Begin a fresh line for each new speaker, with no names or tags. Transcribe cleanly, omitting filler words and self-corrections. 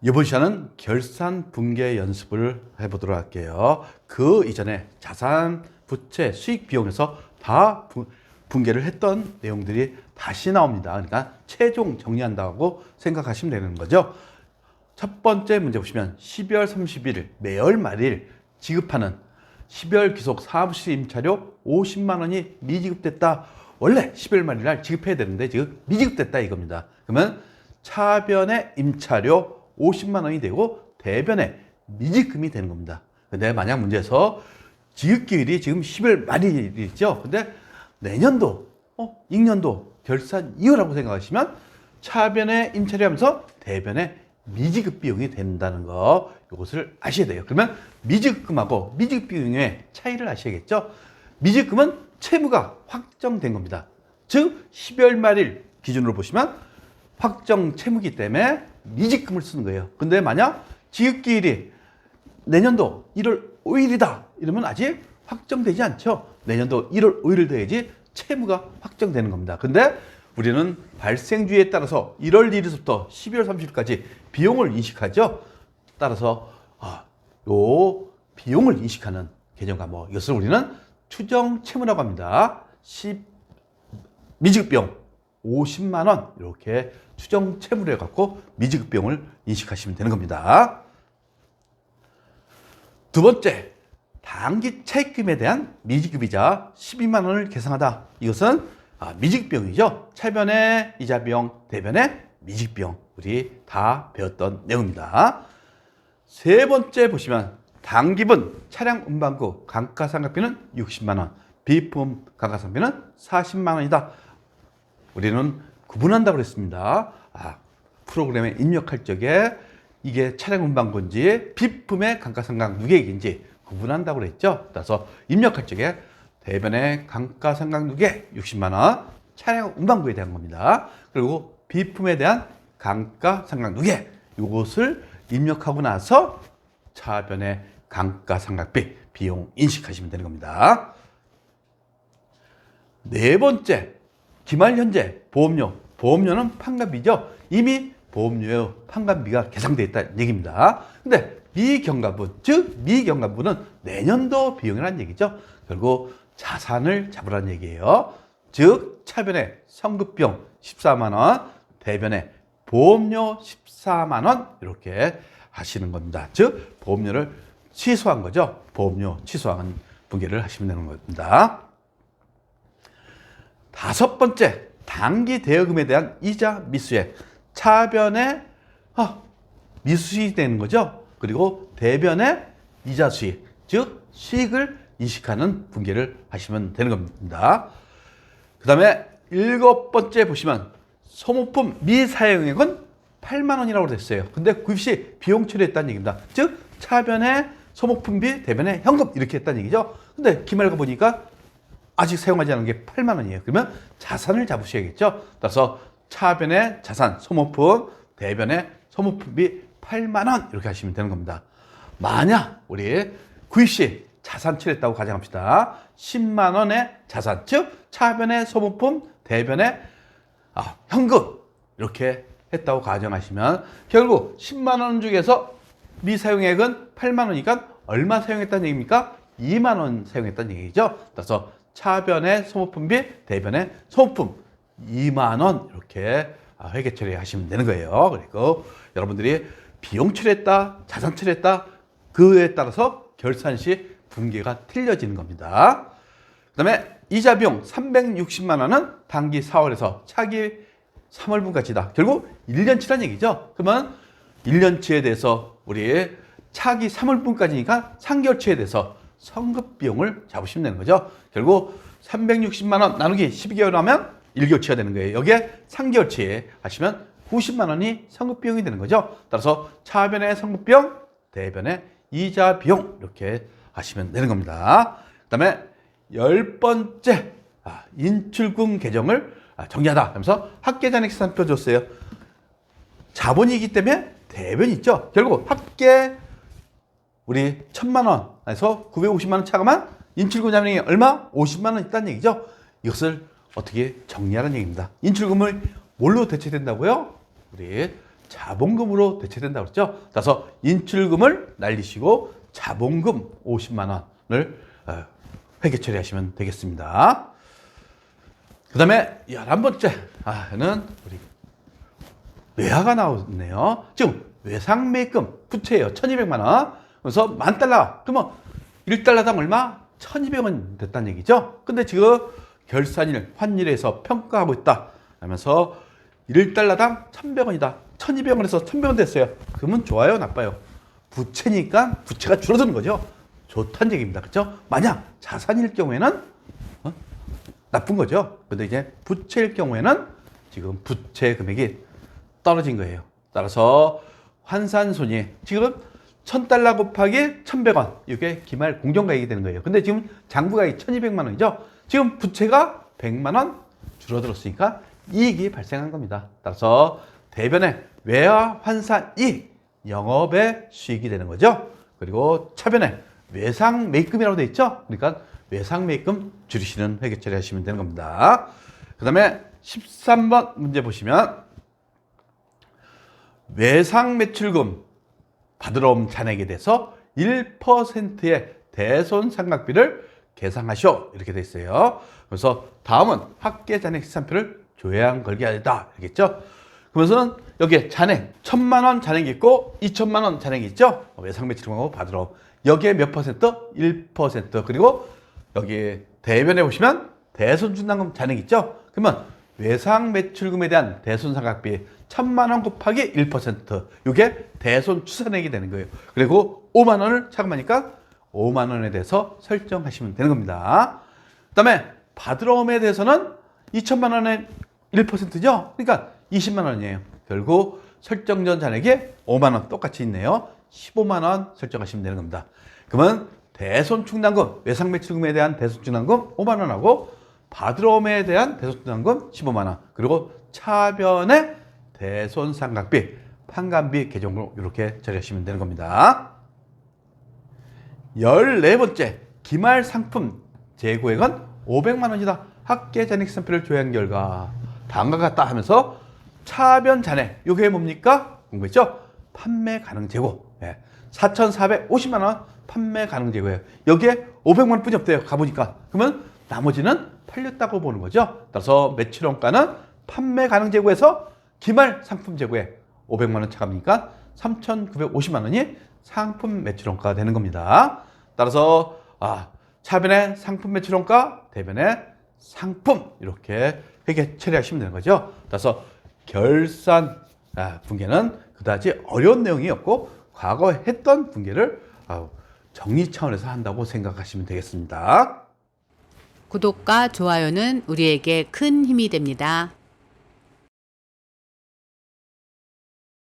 이번 시간은 결산 분계 연습을 해보도록 할게요. 그 이전에 자산, 부채, 수익, 비용에서 다 분계를 했던 내용들이 다시 나옵니다. 그러니까 최종 정리한다고 생각하시면 되는 거죠. 첫 번째 문제 보시면 12월 31일 매월 말일 지급하는 12월 귀속 사무실 임차료 50만 원이 미지급됐다. 원래 12월 말일 날 지급해야 되는데 지금 미지급됐다 이겁니다. 그러면 차변의 임차료 50만 원이 되고 대변의 미지급이 되는 겁니다. 근데 만약 문제에서 지급기일이 지금 10월 말일이죠. 근데 내년도, 익년도 결산 이후라고 생각하시면 차변의 임차료 하면서 대변의 미지급 비용이 된다는 거, 이것을 아셔야 돼요. 그러면 미지급금하고 미지급 비용의 차이를 아셔야겠죠. 미지급금은 채무가 확정된 겁니다. 즉 12월 말일 기준으로 보시면 확정 채무기 때문에 미지급금을 쓰는 거예요. 근데 만약 지급기일이 내년도 1월 5일이다 이러면 아직 확정되지 않죠. 내년도 1월 5일 돼야지 채무가 확정되는 겁니다. 근데 우리는 발생주의에 따라서 1월 1일부터 12월 30일까지 비용을 인식하죠. 따라서 요 비용을 인식하는 개정 과목, 이것을 우리는 추정 채무라고 합니다. 미지급 비용 50만 원 이렇게 추정 채무를 해갖고 미지급 비용을 인식하시면 되는 겁니다. 두 번째, 당기 차입금에 대한 미지급이자 12만 원을 계산하다. 이것은 미지급 비용이죠. 차변의 이자 비용, 대변의 미지급 비용, 우리 다 배웠던 내용입니다. 세 번째 보시면 당기분 차량 운반구 감가상각비는 60만 원, 비품 감가상각비는 40만 원이다. 우리는 구분한다고 그랬습니다. 프로그램에 입력할 적에 이게 차량 운반구인지 비품의 감가상각 누계액인지 구분한다고 그랬죠. 따라서 입력할 적에 대변의 감가상각 누계 60만 원, 차량 운반구에 대한 겁니다. 그리고 비품에 대한 감가상각 누계, 이것을 입력하고 나서 차변의 감가상각비 비용 인식하시면 되는 겁니다. 네 번째, 기말 현재 보험료. 보험료는 판관비죠. 이미 보험료의 판관비가 계산되어 있다는 얘기입니다. 근데 미경과분, 즉 미경과분은 내년도 비용이라는 얘기죠. 결국 자산을 잡으라는 얘기예요. 즉 차변의 성급비용 14만 원, 대변의 보험료 14만 원 이렇게 하시는 겁니다. 즉 보험료를 취소한 거죠. 보험료 취소한 분계를 하시면 되는 겁니다. 다섯 번째, 당기 대여금에 대한 이자 미수액. 차변의 미수익이 되는 거죠. 그리고 대변의 이자 수익, 즉 수익을 인식하는 분계를 하시면 되는 겁니다. 그 다음에 일곱 번째 보시면 소모품 미사용액은 8만 원이라고 됐어요. 근데 구입 시 비용 처리했다는 얘기입니다. 즉 차변의 소모품비, 대변의 현금 이렇게 했다는 얘기죠. 근데 기말고 보니까 아직 사용하지 않은 게 8만 원이에요. 그러면 자산을 잡으셔야겠죠. 따라서 차변의 자산, 소모품, 대변의 소모품비 8만 원 이렇게 하시면 되는 겁니다. 만약 우리 구입 시 자산 처리했다고 가정합시다. 10만 원의 자산, 즉 차변의 소모품, 대변의 현금 이렇게 했다고 가정하시면 결국 10만 원 중에서 미사용액은 8만 원이니까 얼마 사용했다는 얘기입니까? 2만 원 사용했다는 얘기죠. 따라서 차변의 소모품비, 대변의 소모품 2만 원 이렇게 회계 처리하시면 되는 거예요. 그리고 여러분들이 비용 처리했다, 자산 처리했다, 그에 따라서 결산 시 분계가 틀려지는 겁니다. 그 다음에 이자 비용 360만 원은 당기 4월에서 차기 3월분까지다. 결국 1년치란 얘기죠. 그러면 1년치에 대해서 우리 차기 3월분까지니까 3개월치에 대해서 성급 비용을 잡으시면 되는 거죠. 결국 360만 원 나누기 12개월 하면 1개월치가 되는 거예요. 여기에 3개월치에 하시면 90만 원이 성급 비용이 되는 거죠. 따라서 차변의 성급 비용, 대변의 이자 비용 이렇게 하시면 되는 겁니다. 그 다음에 10번째, 인출금 계정을 정리하다 하면서 합계잔액 계산표 줬어요. 자본이기 때문에 대변이 있죠. 결국 합계 우리 1000만 원에서 950만 원 차감한 인출금 잔액이 얼마? 50만 원 있다는 얘기죠. 이것을 어떻게 정리하라는 얘기입니다. 인출금을 뭘로 대체된다고요? 우리 자본금으로 대체된다고 그랬죠. 따라서 인출금을 날리시고 자본금 50만 원을 회계 처리하시면 되겠습니다. 그 다음에 11번째는 우리 외화가 나오네요. 지금 외상매입금 부채예요. 1200만 원. 그래서 $10,000. 그러면 1달러당 얼마? 1200원 됐다는 얘기죠. 근데 지금 결산일, 환율에서 평가하고 있다 하면서 1달러당 1100원이다. 1200원에서 1100원 됐어요. 그러면 좋아요, 나빠요? 부채니까 부채가 줄어드는 거죠. 좋다는 얘기입니다. 그렇죠? 만약 자산일 경우에는 나쁜 거죠. 근데 이제 부채일 경우에는 지금 부채 금액이 떨어진 거예요. 따라서 환산손이 지금 $1000 곱하기 1100원. 이게 기말 공정가액이 되는 거예요. 근데 지금 장부가액이 1200만 원이죠. 지금 부채가 100만 원 줄어들었으니까 이익이 발생한 겁니다. 따라서 대변의 외화 환산 이익, 영업의 수익이 되는 거죠. 그리고 차변에 외상 매입금이라고 되어 있죠. 그러니까 외상 매입금 줄이시는 회계 처리하시면 되는 겁니다. 그 다음에 13번 문제 보시면 외상 매출금 받으러 온 잔액에 대해서 1%의 대손상각비를 계상하시오. 이렇게 되어 있어요. 그래서 다음은 합계 잔액 시산표를 조회한 걸게 하다. 알겠죠? 그러면서 여기에 잔액 1000만 원 잔액이 있고 2000만 원 잔액이 있죠? 외상 매출금하고 받으러. 여기에 몇 퍼센트? 1%. 그리고 여기 대변에 보시면 대손충당금 잔액 있죠? 그러면 외상 매출금에 대한 대손상각비 1000만 원 곱하기 1%. 이게 대손추산액이 되는 거예요. 그리고 5만 원을 차감하니까 5만 원에 대해서 설정하시면 되는 겁니다. 그 다음에 받으러옴에 대해서는 2천만 원의 1%죠? 그러니까 20만 원이에요. 결국 설정 전 잔액이 5만 원 똑같이 있네요. 15만 원 설정하시면 되는 겁니다. 그러면 대손충당금, 외상매출금에 대한 대손충당금 5만 원하고 받으러옴에 대한 대손충당금 15만 원, 그리고 차변의 대손상각비, 판관비 계정으로 이렇게 처리하시면 되는 겁니다. 14번째, 기말 상품 재고액은 500만 원이다. 합계 잔액 시산표를 조회한 결과 다음과 같다 하면서 차변 잔액, 이게 뭡니까? 공부했죠? 판매 가능 재고. 4,450만 원 판매 가능 재고예요. 여기에 500만 원 뿐이 없대요. 가보니까. 그러면 나머지는 팔렸다고 보는 거죠. 따라서 매출원가는 판매 가능 재고에서 기말 상품 재고에 500만 원 차감이니까 3,950만 원이 상품 매출원가가 되는 겁니다. 따라서 차변의 상품 매출원가, 대변의 상품 이렇게 회계 처리하시면 되는 거죠. 따라서 결산 분계는 그다지 어려운 내용이었고 과거에 했던 분계를 정리 차원에서 한다고 생각하시면 되겠습니다.
구독과 좋아요는 우리에게 큰 힘이 됩니다.